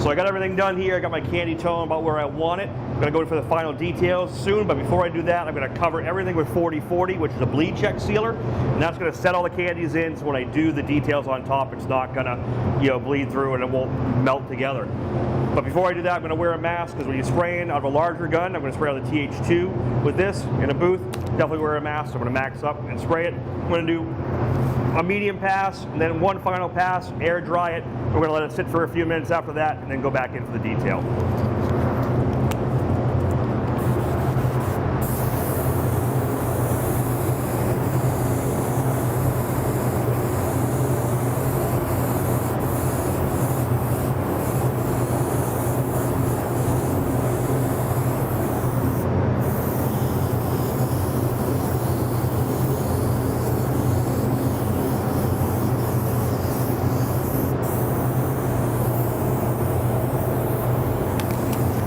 So I got everything done here. I got my candy tone about where I want it. I'm going to go in for the final details soon, but before I do that, I'm going to cover everything with 40/40, which is a bleed check sealer, and that's going to set all the candies in, so when I do the details on top, it's not going to, bleed through and it won't melt together. But before I do that, I'm going to wear a mask, because when you're spraying out of a larger gun, I'm going to spray on the TH2 with this in a booth. Definitely wear a mask. So I'm going to max up and spray it. I'm going to do a medium pass, and then one final pass, air dry it. We're going to let it sit for a few minutes after that, and then go back in for the detail.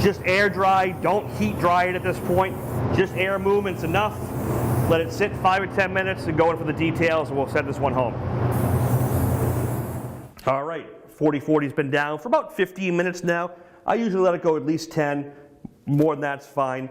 Just air dry, don't heat dry it at this point. Just air movement's enough. Let it sit 5 or 10 minutes and go in for the details, and we'll send this one home. All right, 40/40's been down for about 15 minutes now. I usually let it go at least 10. More than that's fine.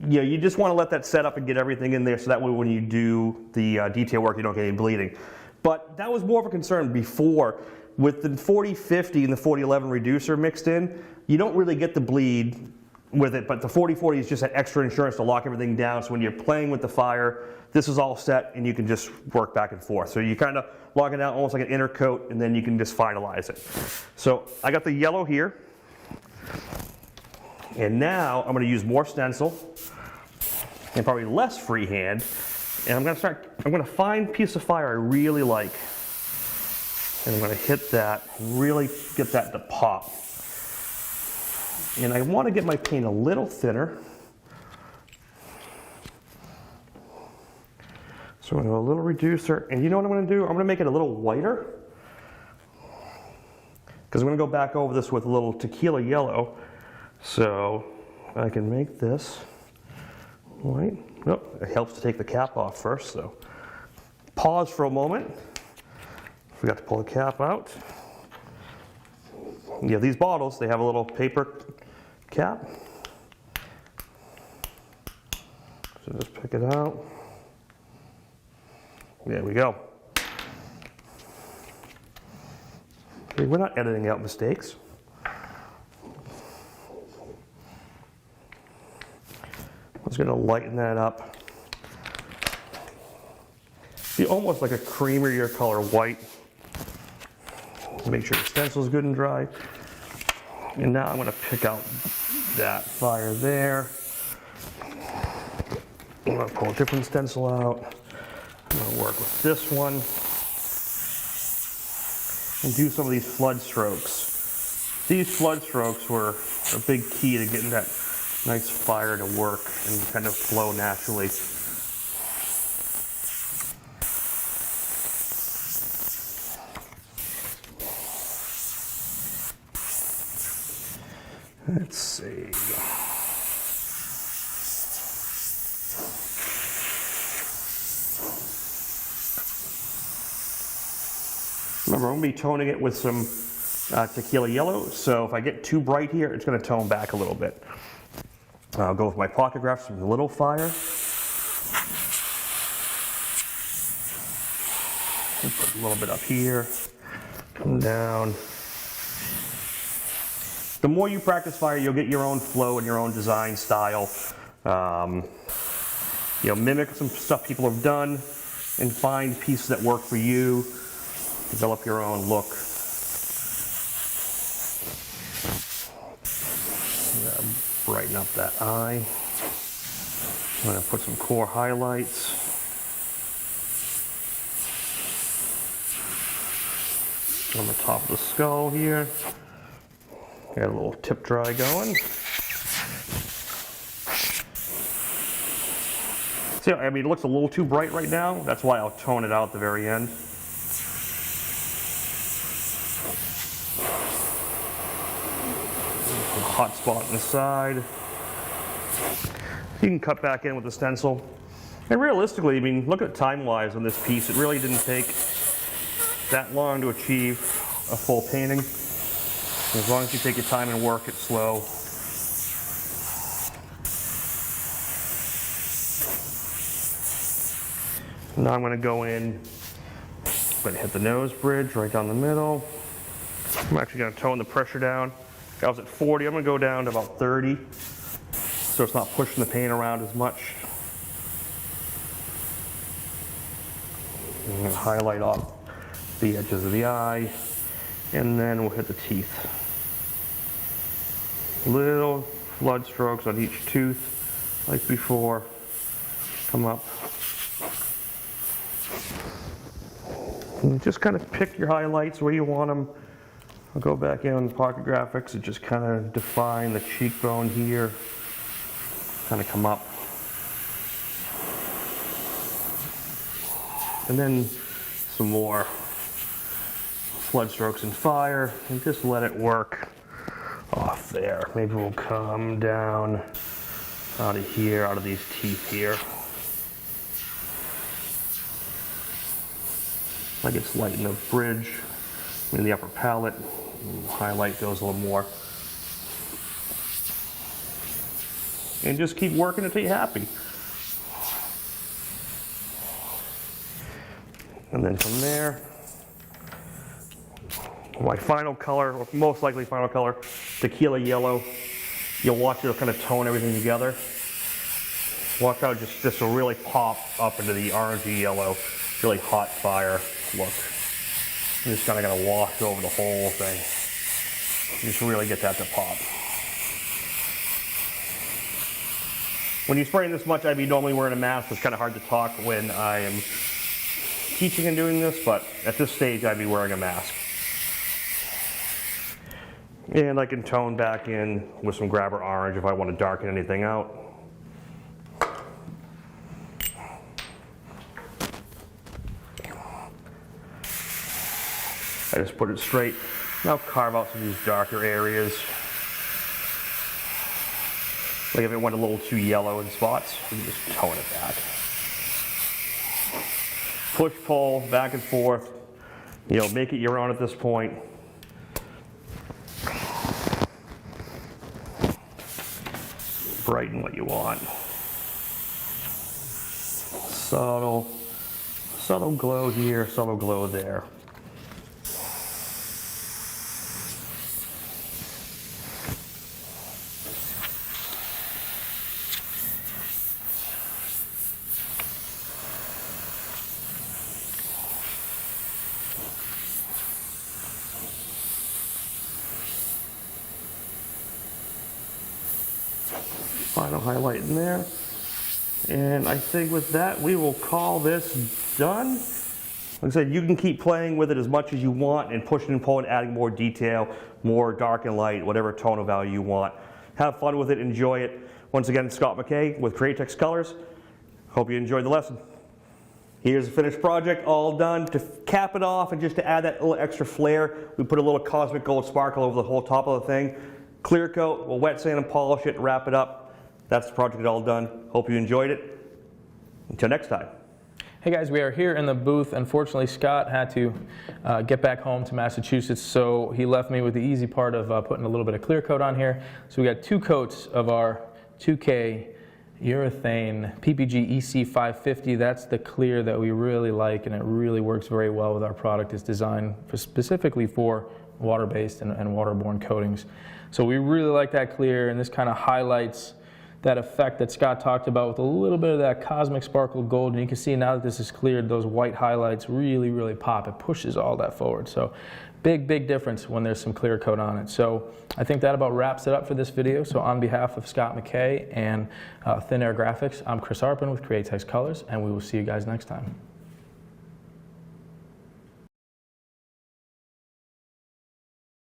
You just want to let that set up and get everything in there, so that way when you do the detail work, you don't get any bleeding. But that was more of a concern before. With the 40/50 and the 40/11 reducer mixed in, you don't really get the bleed with it, but the 40/40 is just that extra insurance to lock everything down, so when you're playing with the fire, this is all set and you can just work back and forth. So you kind of lock it down almost like an inner coat, and then you can just finalize it. So I got the yellow here, and now I'm going to use more stencil and probably less freehand, and I'm going to find a piece of fire I really like. And I'm going to hit that, really get that to pop. And I want to get my paint a little thinner. So I'm going to go a little reducer. And you know what I'm going to do? I'm going to make it a little whiter. Because I'm going to go back over this with a little tequila yellow. So I can make this white. Oh, it helps to take the cap off first. So pause for a moment. Forgot to pull the cap out. These bottles, they have a little paper cap. So just pick it out. There we go. Okay, we're not editing out mistakes. I'm just going to lighten that up. Be almost like a creamier color white. Make sure the stencil is good and dry. And now I'm going to pick out that fire there. I'm going to pull a different stencil out. I'm going to work with this one. And do some of these flood strokes. These flood strokes were a big key to getting that nice fire to work and kind of flow naturally. Let's see. Remember, I'm going to be toning it with some tequila yellow, so if I get too bright here, it's going to tone back a little bit. I'll go with my pocket graphs with a little fire. Put a little bit up here, come down. The more you practice fire, you'll get your own flow and your own design style. Mimic some stuff people have done and find pieces that work for you. Develop your own look. Brighten up that eye. I'm going to put some core highlights. On the top of the skull here. Got a little tip dry going. See, I mean, it looks a little too bright right now. That's why I'll tone it out at the very end. Some hot spot on the side. You can cut back in with the stencil. And realistically, I mean, look at time-wise on this piece. It really didn't take that long to achieve a full painting. As long as you take your time and work it slow. Now I'm going to go in, I'm going to hit the nose bridge right down the middle. I'm actually going to tone the pressure down. I was at 40, I'm going to go down to about 30, so it's not pushing the paint around as much. I'm going to highlight off the edges of the eye, and then we'll hit the teeth. Little flood strokes on each tooth, like before. Come up. And just kind of pick your highlights where you want them. I'll go back in on the pocket graphics and just kind of define the cheekbone here. Kind of come up. And then some more flood strokes and fire, and just let it work off there. Maybe we'll come down out of here, out of these teeth here. I just lighten the bridge in the upper palate, highlight those a little more. And just keep working until you're happy. And then from there, my final color, or most likely final color, tequila yellow. You'll watch it kind of tone everything together. Watch out, just this will really pop up into the orangey yellow, really hot fire look. You're just kind of going to wash over the whole thing. Just really get that to pop. When you're spraying this much, I'd be normally wearing a mask. It's kind of hard to talk when I am teaching and doing this, but at this stage I'd be wearing a mask. And I can tone back in with some grabber orange if I want to darken anything out. I just put it straight. Now carve out some of these darker areas. Like if it went a little too yellow in spots, you can just tone it back. Push, pull, back and forth. You know, make it your own at this point. Brighten what you want. Subtle glow here, subtle glow there. Final highlight in there. And I think with that, we will call this done. Like I said, you can keep playing with it as much as you want and pushing and pulling, adding more detail, more dark and light, whatever tone of value you want. Have fun with it, enjoy it. Once again, Scott McKay with Createx Colors. Hope you enjoyed the lesson. Here's the finished project, all done. To cap it off and just to add that little extra flair, we put a little cosmic gold sparkle over the whole top of the thing. Clear coat, we'll wet sand and polish it, wrap it up. That's the project all done. Hope you enjoyed it. Until next time. Hey guys, we are here in the booth. Unfortunately, Scott had to get back home to Massachusetts, so he left me with the easy part of putting a little bit of clear coat on here. So we got 2 coats of our 2K urethane PPG EC550. That's the clear that we really like, and it really works very well with our product. It's designed specifically for water-based and waterborne coatings. So we really like that clear, and this kind of highlights that effect that Scott talked about with a little bit of that cosmic sparkle gold. And you can see now that this is cleared, those white highlights really, really pop. It pushes all that forward. So big, big difference when there's some clear coat on it. So I think that about wraps it up for this video. So on behalf of Scott McKay and Thin Air Graphics, I'm Chris Arpin with Createx Colors, and we will see you guys next time.